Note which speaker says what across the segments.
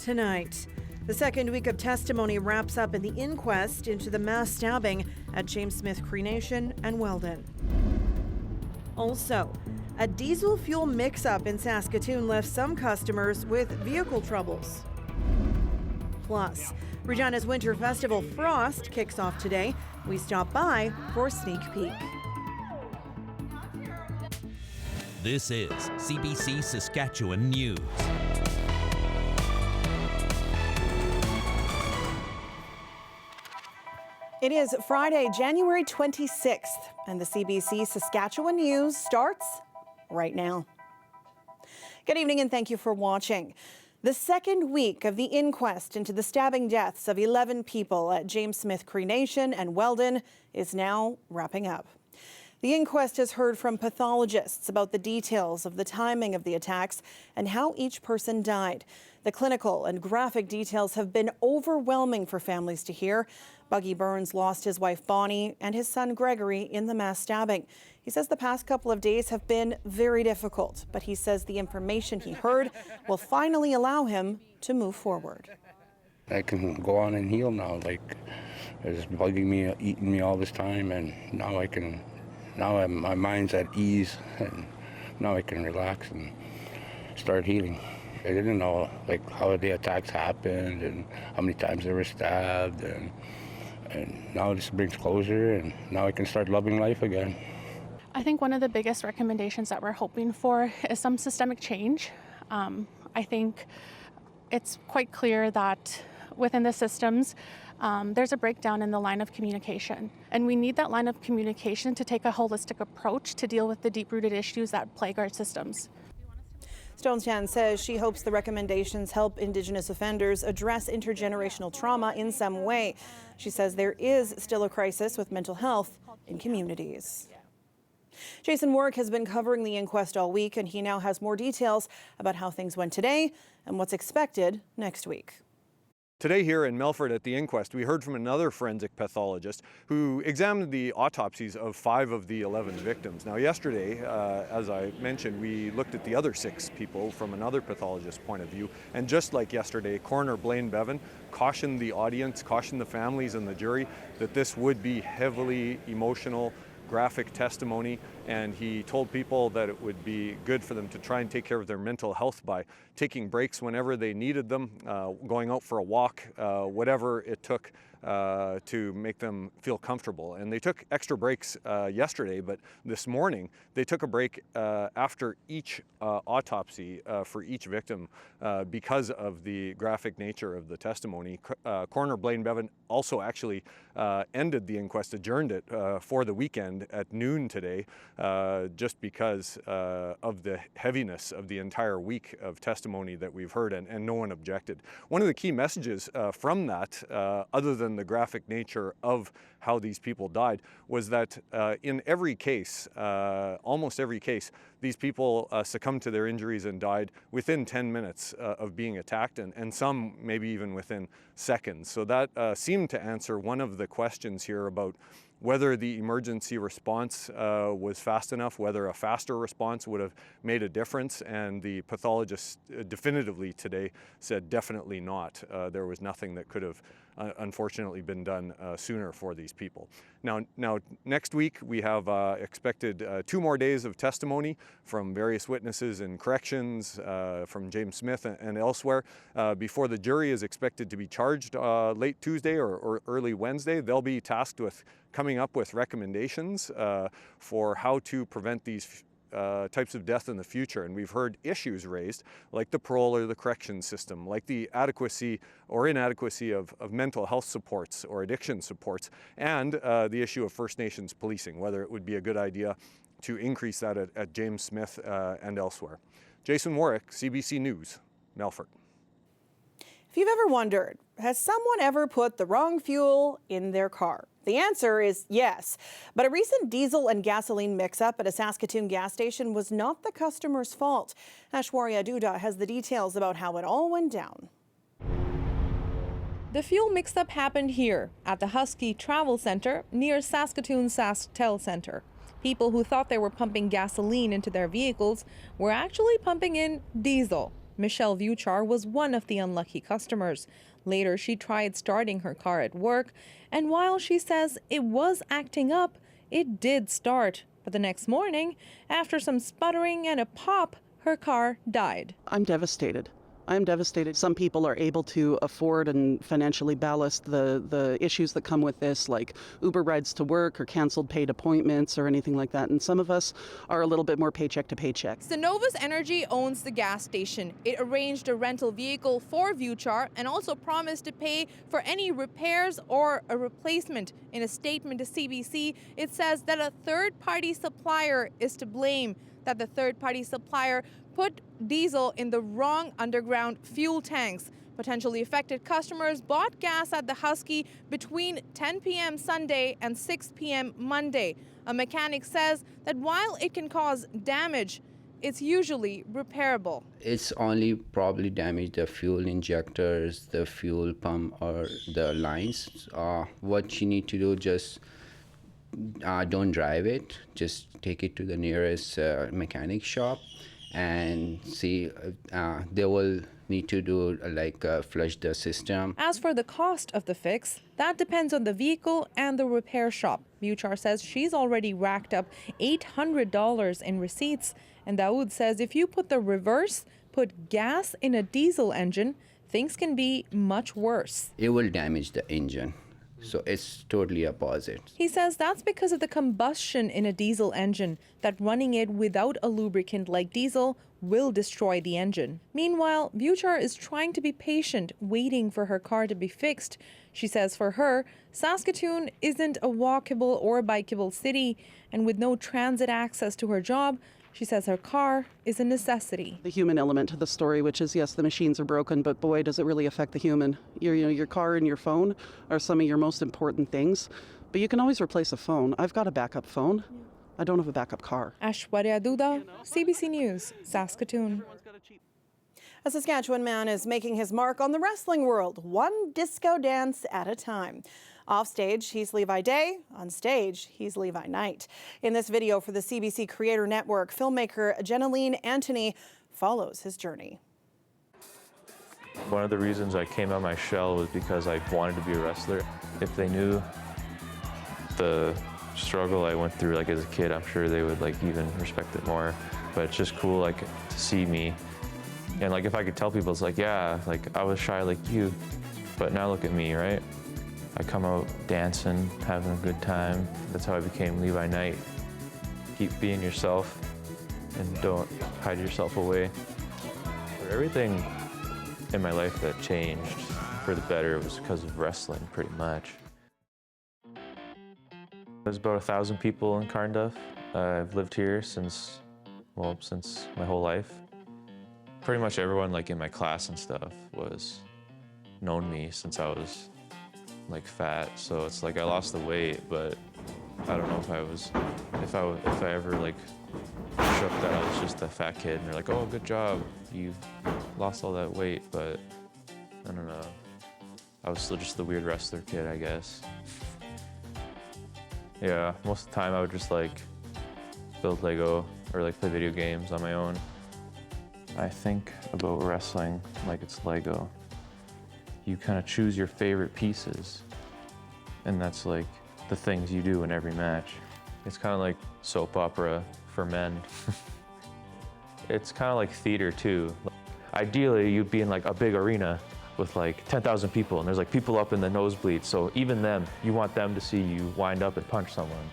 Speaker 1: Tonight, the second week of testimony wraps up in the inquest into the mass stabbing at James Smith Cree Nation and Weldon. Also, a diesel fuel mix-up in Saskatoon left some customers with vehicle troubles. Plus, Regina's Winter Festival Frost kicks off today. We stop by for a sneak peek.
Speaker 2: This is CBC Saskatchewan News.
Speaker 1: It is Friday, January 26th, and the CBC Saskatchewan News starts right now. Good evening and thank you for watching. The second week of the inquest into the stabbing deaths of 11 people at James Smith Cree Nation and Weldon is now wrapping up. The inquest has heard from pathologists about the details of the timing of the attacks and how each person died. The clinical and graphic details have been overwhelming for families to hear. Buggy Burns lost his wife Bonnie and his son Gregory in the mass stabbing. He says the past couple of days have been very difficult, but he says the information he heard will finally allow him to move forward.
Speaker 3: I can go on and heal now. Like, it's bugging me, eating me all this time, and now my mind's at ease, and now I can relax and start healing. I didn't know like how the attacks happened and how many times they were stabbed, and now this brings closure, and now I can start loving life again.
Speaker 4: I think one of the biggest recommendations that we're hoping for is some systemic change. I think it's quite clear that within the systems, there's a breakdown in the line of communication. And we need that line of communication to take a holistic approach to deal with the deep-rooted issues that plague our systems.
Speaker 1: Stonestown says she hopes the recommendations help Indigenous offenders address intergenerational trauma in some way. She says there is still a crisis with mental health in communities. Jason Warwick has been covering the inquest all week, and he now has more details about how things went today and what's expected next week.
Speaker 5: Today here in Melfort at the inquest, we heard from another forensic pathologist who examined the autopsies of 5 of the 11 victims. Now yesterday, as I mentioned, we looked at the other 6 people from another pathologist's point of view. And just like yesterday, Coroner Blaine Bevan cautioned the audience, cautioned the families and the jury that this would be heavily emotional, graphic testimony, and he told people that it would be good for them to try and take care of their mental health by taking breaks whenever they needed them, going out for a walk, whatever it took to make them feel comfortable. And they took extra breaks yesterday, but this morning they took a break after each autopsy for each victim because of the graphic nature of the testimony. Coroner Blaine Bevan also actually ended the inquest, adjourned it for the weekend at noon today, just because of the heaviness of the entire week of testimony that we've heard, and no one objected. One of the key messages from that, other than the graphic nature of how these people died, was that in every case, almost every case, these people succumbed to their injuries and died within 10 minutes of being attacked, and some maybe even within seconds. So that seemed to answer one of the questions here about whether the emergency response was fast enough, whether a faster response would have made a difference, and the pathologist definitively today said definitely not. There was nothing that could have unfortunately been done sooner for these people. Now next week we have expected 2 more days of testimony from various witnesses in corrections, from James Smith and elsewhere, before the jury is expected to be charged late Tuesday or early Wednesday. They'll be tasked with coming up with recommendations for how to prevent these types of death in the future. And we've heard issues raised like the parole or the correction system, like the adequacy or inadequacy of mental health supports or addiction supports, and the issue of First Nations policing, whether it would be a good idea to increase that at James Smith and elsewhere. Jason Warwick, CBC News, Melfort.
Speaker 1: If you've ever wondered, has someone ever put the wrong fuel in their car? The answer is yes. But a recent diesel and gasoline mix-up at a Saskatoon gas station was not the customer's fault. Ashwarya Duda has the details about how it all went down.
Speaker 6: The fuel mix-up happened here at the Husky Travel Center near Saskatoon SaskTel Center. People who thought they were pumping gasoline into their vehicles were actually pumping in diesel. Michelle Vuchar was one of the unlucky customers. Later, she tried starting her car at work, and while she says it was acting up, it did start. But the next morning, after some sputtering and a pop, her car died.
Speaker 7: I'm devastated. I'm devastated. Some people are able to afford and financially ballast the issues that come with this, like Uber rides to work or canceled paid appointments or anything like that. And some of us are a little bit more paycheck to paycheck.
Speaker 6: Cenovus Energy owns the gas station. It arranged a rental vehicle for Vuchar and also promised to pay for any repairs or a replacement. In a statement to CBC, it says that a third-party supplier is to blame, that the third-party supplier put diesel in the wrong underground fuel tanks. Potentially affected customers bought gas at the Husky between 10 p.m. Sunday and 6 p.m. Monday. A mechanic says that while it can cause damage, it's usually repairable.
Speaker 8: It's only probably damaged the fuel injectors, the fuel pump, or the lines. What you need to do, just don't drive it. Just take it to the nearest mechanic shop and see. They will need to do flush the system.
Speaker 6: As for the cost of the fix, that depends on the vehicle and the repair shop. Vuchar says she's already racked up $800 in receipts. And Daoud says if you put gas in a diesel engine, things can be much worse.
Speaker 8: It will damage the engine. So it's totally opposite.
Speaker 6: He says that's because of the combustion in a diesel engine, that running it without a lubricant like diesel will destroy the engine. Meanwhile, Vuchar is trying to be patient, waiting for her car to be fixed. She says for her, Saskatoon isn't a walkable or bikeable city, and with no transit access to her job, she says her car is a necessity.
Speaker 7: The human element to the story, which is, yes, the machines are broken, but boy, does it really affect the human. Your car and your phone are some of your most important things, but you can always replace a phone. I've got a backup phone. I don't have a backup car.
Speaker 6: Ashwarya Duda, CBC News, Saskatoon.
Speaker 1: A Saskatchewan man is making his mark on the wrestling world, one disco dance at a time. Offstage, he's Levi Day. On stage, he's Levi Knight. In this video for the CBC Creator Network, filmmaker Jenaline Antony follows his journey.
Speaker 9: One of the reasons I came out of my shell was because I wanted to be a wrestler. If they knew the struggle I went through as a kid, I'm sure they would even respect it more. But it's just cool to see me. And if I could tell people, it's yeah, I was shy like you, but now look at me, right? I come out dancing, having a good time. That's how I became Levi Knight. Keep being yourself and don't hide yourself away. But everything in my life that changed for the better was because of wrestling, pretty much. There's about 1,000 people in Carnduff. I've lived here since my whole life. Pretty much everyone in my class and stuff was known me since I was fat, so it's I lost the weight, but I don't know if I ever shook that I was just a fat kid and they're oh, good job, you lost all that weight, but I don't know. I was still just the weird wrestler kid, I guess. Yeah, most of the time I would just build Lego or play video games on my own. I think about wrestling like it's Lego. You kind of choose your favorite pieces, and that's the things you do in every match. It's kind of like soap opera for men. It's kind of like theater too. Ideally, you'd be in a big arena with 10,000 people, and there's people up in the nosebleeds, so even them, you want them to see you wind up and punch someone.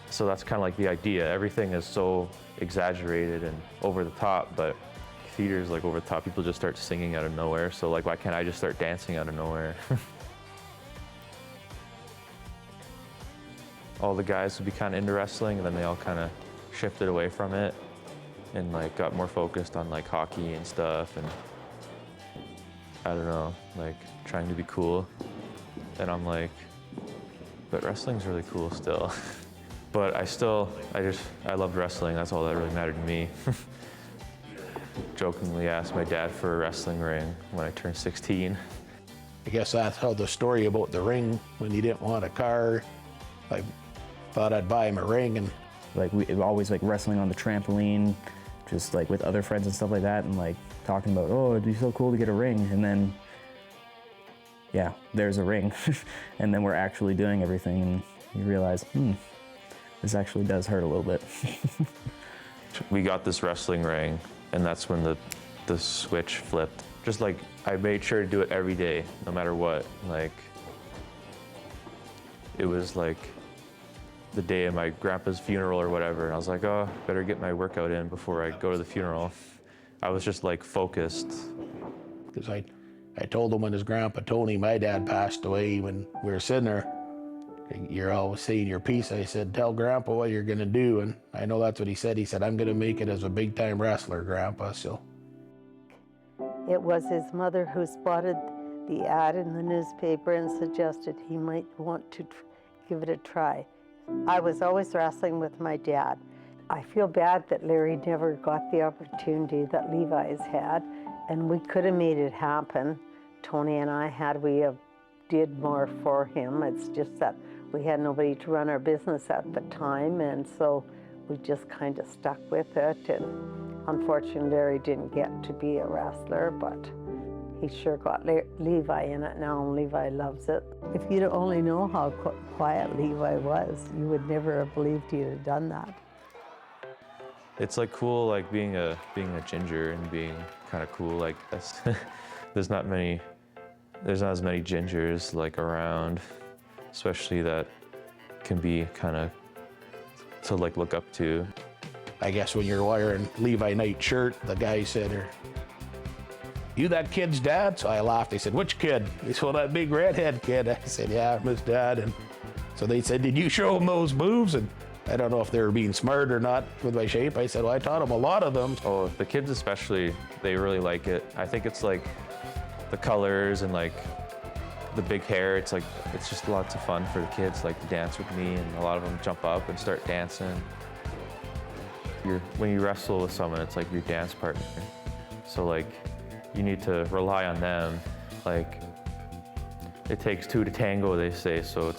Speaker 9: So that's kind of the idea. Everything is so exaggerated and over the top, but theater is over the top. People just start singing out of nowhere, so why can't I just start dancing out of nowhere? All the guys would be kind of into wrestling, and then they all kind of shifted away from it and got more focused on hockey and stuff, and I don't know, trying to be cool. And I'm but wrestling's really cool still. But I loved wrestling. That's all that really mattered to me. Jokingly asked my dad for a wrestling ring when I turned 16.
Speaker 10: I guess that's how the story about the ring, when he didn't want a car, I thought I'd buy him a ring. And
Speaker 11: we always wrestling on the trampoline, just like with other friends and stuff like that, and like talking about, oh, it'd be so cool to get a ring, and then yeah, there's a ring. And then we're actually doing everything, and you realize, this actually does hurt a little bit.
Speaker 9: We got this wrestling ring, and that's when the switch flipped. Just like, I made sure to do it every day, no matter what. Like, it was like the day of my grandpa's funeral or whatever, and I was like, oh, better get my workout in before I go to the funeral. I was just like focused.
Speaker 10: Because I told him when his grandpa Tony, my dad, passed away, when we were sitting there, you're always saying your piece. I said, tell Grandpa what you're gonna do, and I know that's what he said. He said, I'm gonna make it as a big time wrestler, Grandpa, so.
Speaker 12: It was his mother who spotted the ad in the newspaper and suggested he might want to give it a try. I was always wrestling with my dad. I feel bad that Larry never got the opportunity that Levi's had, and we could have made it happen. Tony and I did more for him. It's just that we had nobody to run our business at the time, and so we just kind of stuck with it. And unfortunately, Larry didn't get to be a wrestler, but he sure got Levi in it now, and Levi loves it. If you'd only know how quiet Levi was, you would never have believed he'd have done that.
Speaker 9: It's like cool, like being a ginger and being kind of cool. Like that's, there's not as many gingers like around, especially that can be kind of to like look up to.
Speaker 10: I guess when you're wearing Levi Knight shirt, the guy said, you that kid's dad? So I laughed. He said, which kid? He said, well, that big redhead kid. I said, yeah, I'm his dad. And so they said, did you show him those moves? And I don't know if they were being smart or not with my shape. I said, well, I taught him a lot of them.
Speaker 9: Oh, the kids especially, they really like it. I think it's like the colors and like the big hair. It's just lots of fun for the kids, like to dance with me, and a lot of them jump up and start dancing. When you wrestle with someone, it's like your dance partner. So like, you need to rely on them. Like, it takes two to tango, they say, so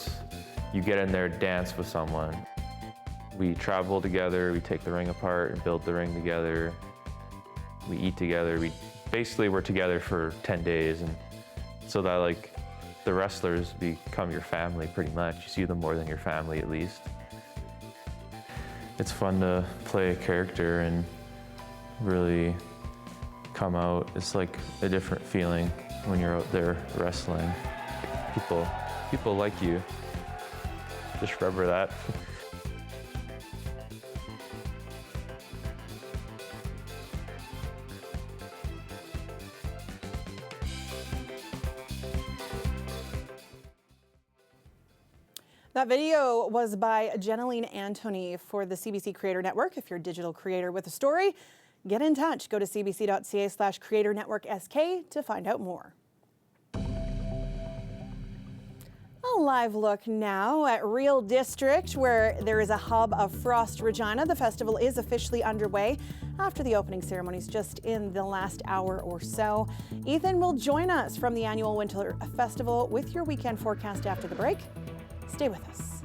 Speaker 9: you get in there, dance with someone. We travel together, we take the ring apart and build the ring together. We eat together. We're together for 10 days, and so that like the wrestlers become your family pretty much. You see them more than your family at least. It's fun to play a character and really come out. It's like a different feeling when you're out there wrestling. People like you. Just remember that.
Speaker 1: That video was by Jeneline Antony for the CBC Creator Network. If you're a digital creator with a story, get in touch. Go to cbc.ca/Creator Network SK to find out more. A live look now at Real District, where there is a hub of Frost Regina. The festival is officially underway after the opening ceremonies just in the last hour or so. Ethan will join us from the annual Winter Festival with your weekend forecast after the break. Stay with us.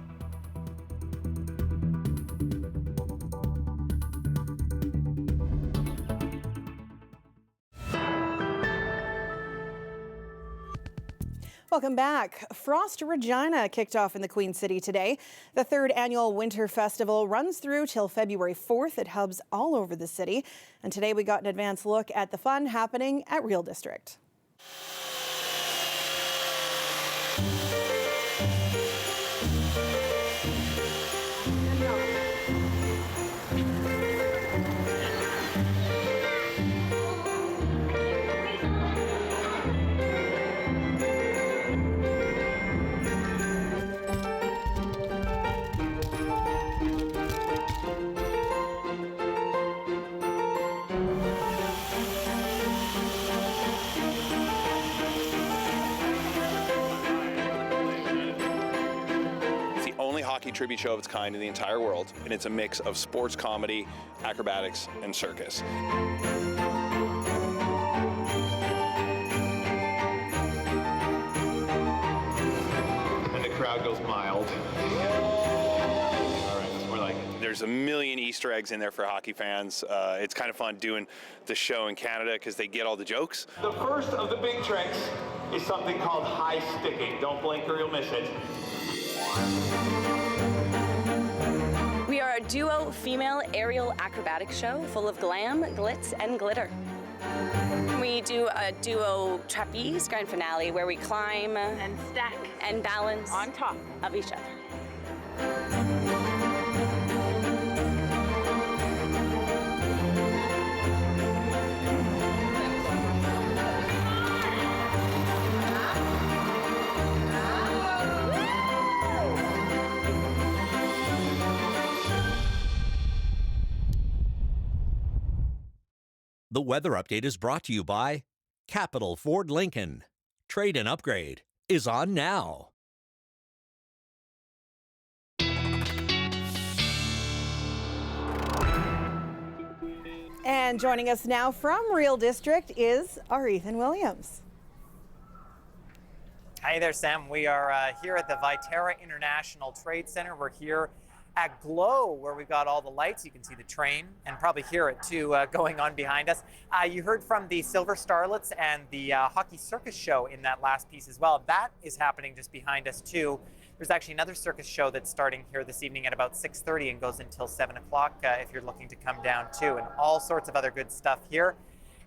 Speaker 1: Welcome back. Frost Regina kicked off in the Queen City today. The third annual Winter Festival runs through till February 4th at hubs all over the city. And today we got an advance look at the fun happening at Real District.
Speaker 13: Hockey tribute show of its kind in the entire world, and it's a mix of sports, comedy, acrobatics, and circus. And the crowd goes mild. All right, we're like, there's a million Easter eggs in there for hockey fans. It's kind of fun doing the show in Canada because they get all the jokes.
Speaker 14: The first of the big tricks is something called high sticking. Don't blink or you'll miss it.
Speaker 15: We are a duo female aerial acrobatics show full of glam, glitz, and glitter. We do a duo trapeze grand finale where we climb and stack and balance on top of each other.
Speaker 2: The weather update is brought to you by Capital Ford Lincoln. Trade and upgrade is on now.
Speaker 1: And joining us now from Real District is our Ethan Williams.
Speaker 16: Hi there, Sam. We are here at the Viterra International Trade Center. We're here at Glow, where we've got all the lights. You can see the train and probably hear it too going on behind us. You heard from the Silver Starlets and the Hockey Circus show in that last piece as well. That is happening just behind us too. There's actually another circus show that's starting here this evening at about 6:30 and goes until 7 o'clock if you're looking to come down too, and all sorts of other good stuff here.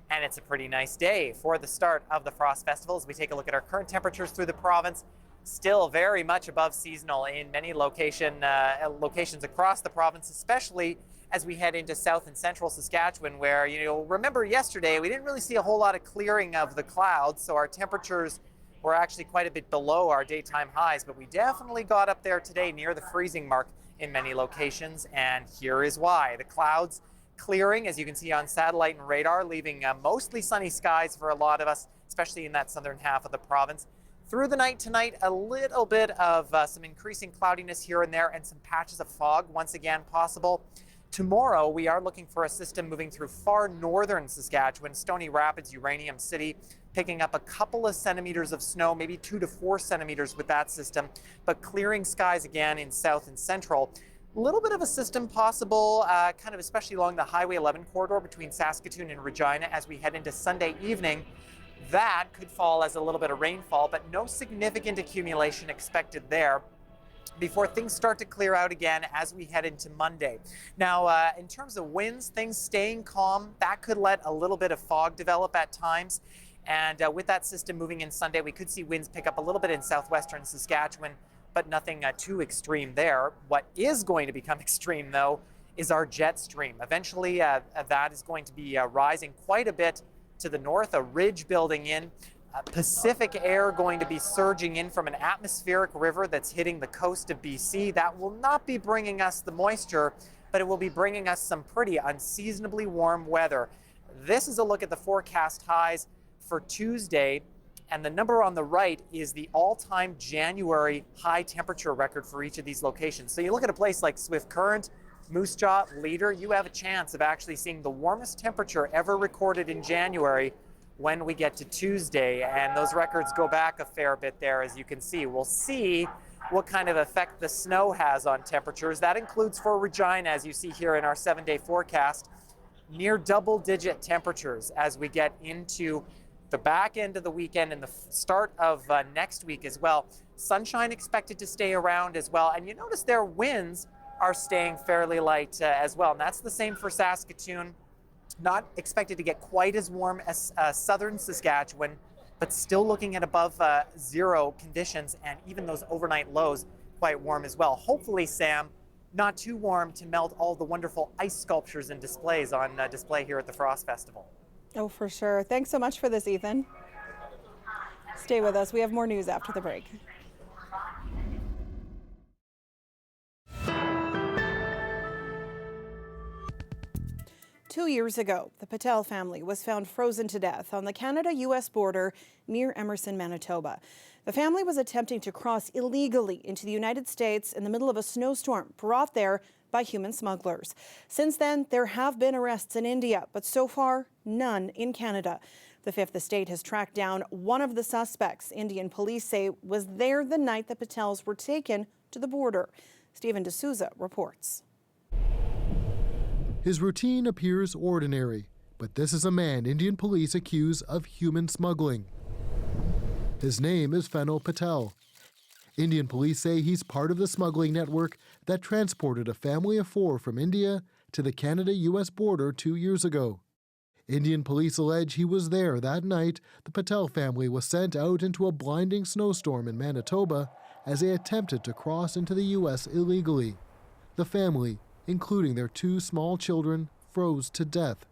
Speaker 16: And it's a pretty nice day for the start of the Frost Festival. As we take a look at our current temperatures through the province, still very much above seasonal in many locations across the province, especially as we head into south and central Saskatchewan, where, you know, remember yesterday we didn't really see a whole lot of clearing of the clouds, so our temperatures were actually quite a bit below our daytime highs, but we definitely got up there today near the freezing mark in many locations, and here is why. The clouds clearing, as you can see on satellite and radar, leaving mostly sunny skies for a lot of us, especially in that southern half of the province. Through the night tonight, a little bit of some increasing cloudiness here and there and some patches of fog once again possible. Tomorrow, we are looking for a system moving through far northern Saskatchewan, Stony Rapids, Uranium City, picking up a couple of centimeters of snow, maybe 2 to 4 centimeters with that system, but clearing skies again in south and central. A little bit of a system possible, kind of especially along the Highway 11 corridor between Saskatoon and Regina as we head into Sunday evening. That could fall as a little bit of rainfall, but no significant accumulation expected there before things start to clear out again as we head into Monday. Now, in terms of winds, things staying calm, that could let a little bit of fog develop at times. And with that system moving in Sunday, we could see winds pick up a little bit in southwestern Saskatchewan, but nothing too extreme there. What is going to become extreme, though, is our jet stream. Eventually, that is going to be rising quite a bit to the north, a ridge building in. Pacific air going to be surging in from an atmospheric river that's hitting the coast of BC. That will not be bringing us the moisture, but it will be bringing us some pretty unseasonably warm weather. This is a look at the forecast highs for Tuesday, and the number on the right is the all-time January high temperature record for each of these locations. So you look at a place like Swift Current, Moose Jaw, Leader, you have a chance of actually seeing the warmest temperature ever recorded in January when we get to Tuesday, and those records go back a fair bit there, as you can see. We'll see what kind of effect the snow has on temperatures. That includes for Regina, as you see here in our 7-day forecast, near double-digit temperatures as we get into the back end of the weekend and the start of next week as well. Sunshine expected to stay around as well, and you notice their winds are staying fairly light as well, and that's the same for Saskatoon. Not expected to get quite as warm as southern Saskatchewan, but still looking at above zero conditions, and even those overnight lows quite warm as well. Hopefully, Sam, not too warm to melt all the wonderful ice sculptures and displays on display here at the Frost Festival.
Speaker 1: Oh, for sure. Thanks so much for this, Ethan. Stay with us. We have more news after the break. Two years ago, the Patel family was found frozen to death on the Canada-U.S. border near Emerson, Manitoba. The family was attempting to cross illegally into the United States in the middle of a snowstorm brought there by human smugglers. Since then, there have been arrests in India, but so far, none in Canada. The Fifth Estate has tracked down one of the suspects Indian police say was there the night the Patels were taken to the border. Stephen D'Souza reports.
Speaker 17: His routine appears ordinary, but this is a man Indian police accuse of human smuggling. His name is Fennel Patel. Indian police say he's part of the smuggling network that transported a family of 4 from India to the Canada-US border 2 years ago. Indian police allege he was there that night the Patel family was sent out into a blinding snowstorm in Manitoba as they attempted to cross into the U.S. illegally. The family, including their 2 small children, froze to death.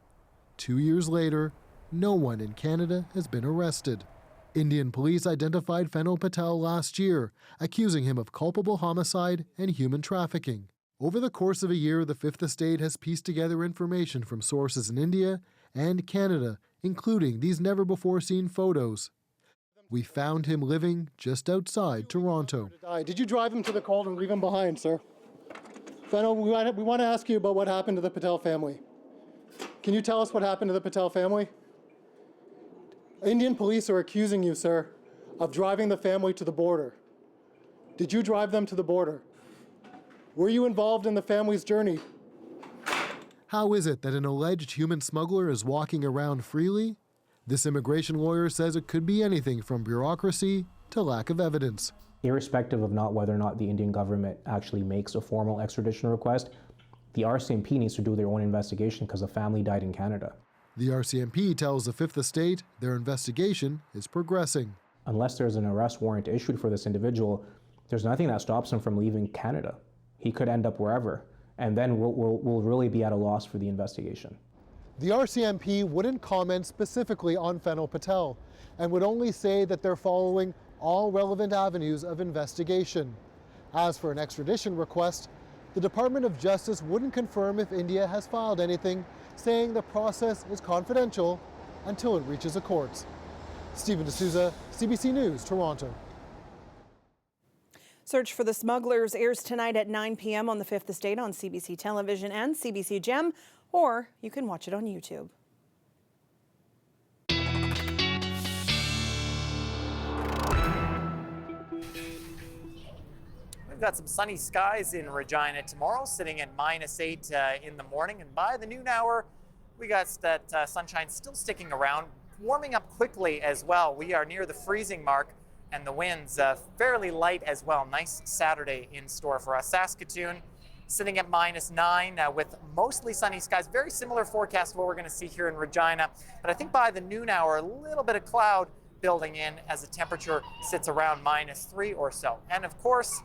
Speaker 17: 2 years later, no one in Canada has been arrested. Indian police identified Fennel Patel last year, accusing him of culpable homicide and human trafficking. Over the course of a year, the Fifth Estate has pieced together information from sources in India and Canada, including these never-before-seen photos. We found him living just outside Toronto.
Speaker 18: Did you drive him to the cold and leave him behind, sir? Fennel, we want to ask you about what happened to the Patel family. Can you tell us what happened to the Patel family? Indian police are accusing you, sir, of driving the family to the border. Did you drive them to the border? Were you involved in the family's journey?
Speaker 17: How is it that an alleged human smuggler is walking around freely? This immigration lawyer says it could be anything from bureaucracy to lack of evidence.
Speaker 19: Irrespective of not whether or not the Indian government actually makes a formal extradition request, the RCMP needs to do their own investigation because the family died in Canada.
Speaker 17: The RCMP tells the Fifth Estate their investigation is progressing.
Speaker 19: Unless there's an arrest warrant issued for this individual, there's nothing that stops him from leaving Canada. He could end up wherever, and then we'll really be at a loss for the investigation.
Speaker 18: The RCMP wouldn't comment specifically on Fennel Patel and would only say that they're following all relevant avenues of investigation. As for an extradition request, the Department of Justice wouldn't confirm if India has filed anything, saying the process is confidential until it reaches the courts. Stephen D'Souza, CBC News, Toronto.
Speaker 1: Search for the Smugglers airs tonight at 9 p.m. on the Fifth Estate on CBC Television and CBC Gem, or you can watch it on YouTube.
Speaker 16: We've got some sunny skies in Regina tomorrow, sitting at -8 in the morning. And by the noon hour, we got that sunshine still sticking around, warming up quickly as well. We are near the freezing mark, and the winds fairly light as well. Nice Saturday in store for us. Saskatoon sitting at -9 with mostly sunny skies. Very similar forecast to what we're going to see here in Regina. But I think by the noon hour, a little bit of cloud building in as the temperature sits around -3 or so. And of course,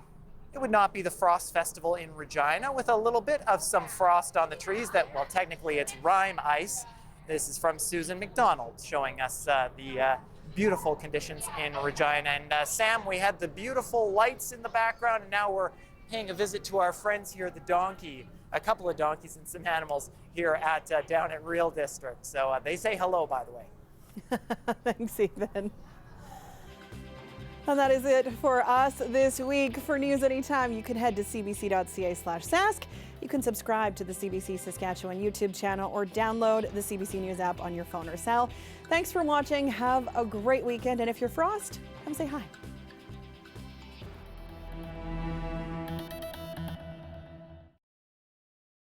Speaker 16: it would not be the Frost Festival in Regina with a little bit of some frost on the trees that, well, technically it's rime ice. This is from Susan McDonald showing us the beautiful conditions in Regina. And Sam, we had the beautiful lights in the background, and now we're paying a visit to our friends here at the donkey, a couple of donkeys and some animals here at down at Real District. So they say hello, by the way.
Speaker 1: Thanks, Ethan. And that is it for us this week. For news anytime, you can head to cbc.ca/sask. You can subscribe to the CBC Saskatchewan YouTube channel or download the CBC News app on your phone or cell. Thanks for watching. Have a great weekend. And if you're Frost, come say hi.